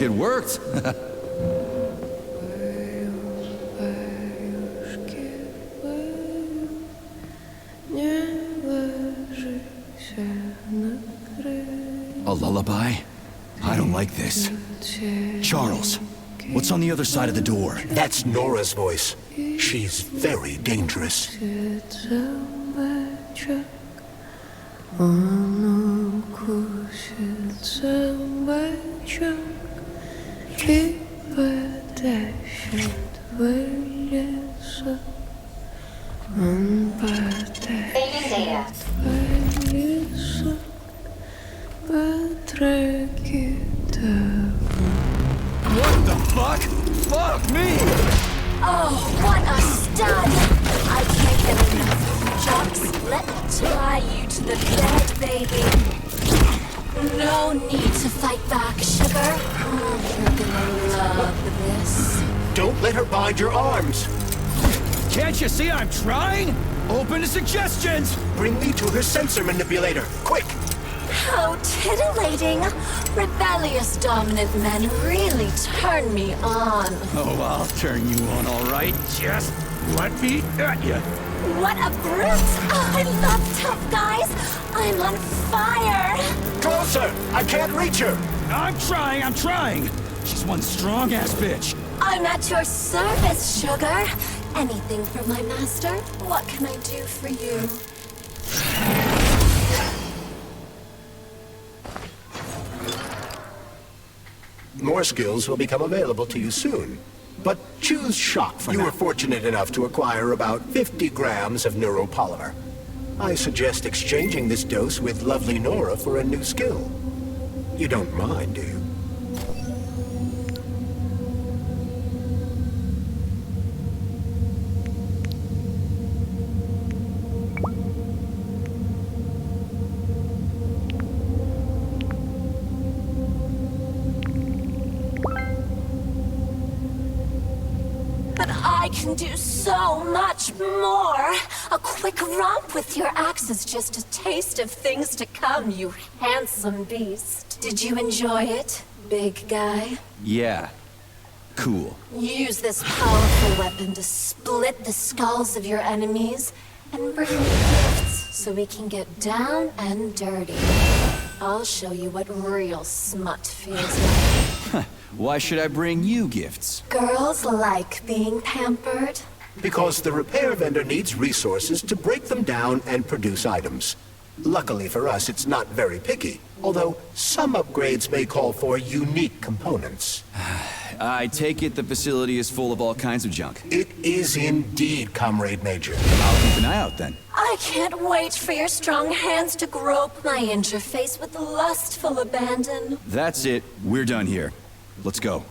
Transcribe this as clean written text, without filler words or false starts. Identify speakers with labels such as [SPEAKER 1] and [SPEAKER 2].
[SPEAKER 1] It worked. A lullaby? I don't like this. Charles, what's on the other side of the door?
[SPEAKER 2] That's Nora's voice. She's very dangerous.
[SPEAKER 3] Vending data.
[SPEAKER 1] What the fuck? Fuck me!
[SPEAKER 3] Oh, what a stud! I can't get enough. Jocks, let me tie you to the bed, baby. No need to fight back, sugar. Oh, you're gonna love this.
[SPEAKER 2] Don't let her bind your arms.
[SPEAKER 1] Can't you see I'm trying? Open to suggestions!
[SPEAKER 2] Bring me to her sensor manipulator, quick!
[SPEAKER 3] How titillating! Rebellious dominant men really turn me on.
[SPEAKER 1] Oh, I'll turn you on, all right. Just let me at you.
[SPEAKER 3] What a brute! Oh, I love tough guys! I'm on fire!
[SPEAKER 2] Closer! I can't reach her!
[SPEAKER 1] I'm trying. She's one strong-ass bitch.
[SPEAKER 3] I'm at your service, sugar. Anything for my master? What can I do for you?
[SPEAKER 2] More skills will become available to you soon. But choose shock for now. You were fortunate enough to acquire about 50 grams of neuropolymer. I suggest exchanging this dose with lovely Nora for a new skill. You don't mind, do you?
[SPEAKER 3] But I can do so much more! A quick romp with your axe is just a taste of things to come, you handsome beast. Did you enjoy it, big guy?
[SPEAKER 1] Yeah. Cool.
[SPEAKER 3] Use this powerful weapon to split the skulls of your enemies and bring me gifts so we can get down and dirty. I'll show you what real smut feels like.
[SPEAKER 1] Why should I bring you gifts?
[SPEAKER 3] Girls like being pampered.
[SPEAKER 2] Because the repair vendor needs resources to break them down and produce items. Luckily for us, it's not very picky, although some upgrades may call for unique components.
[SPEAKER 1] I take it the facility is full of all kinds of junk.
[SPEAKER 2] It is indeed, Comrade Major.
[SPEAKER 1] I'll keep an eye out then.
[SPEAKER 3] I can't wait for your strong hands to grope my interface with lustful abandon.
[SPEAKER 1] That's it. We're done here. Let's go.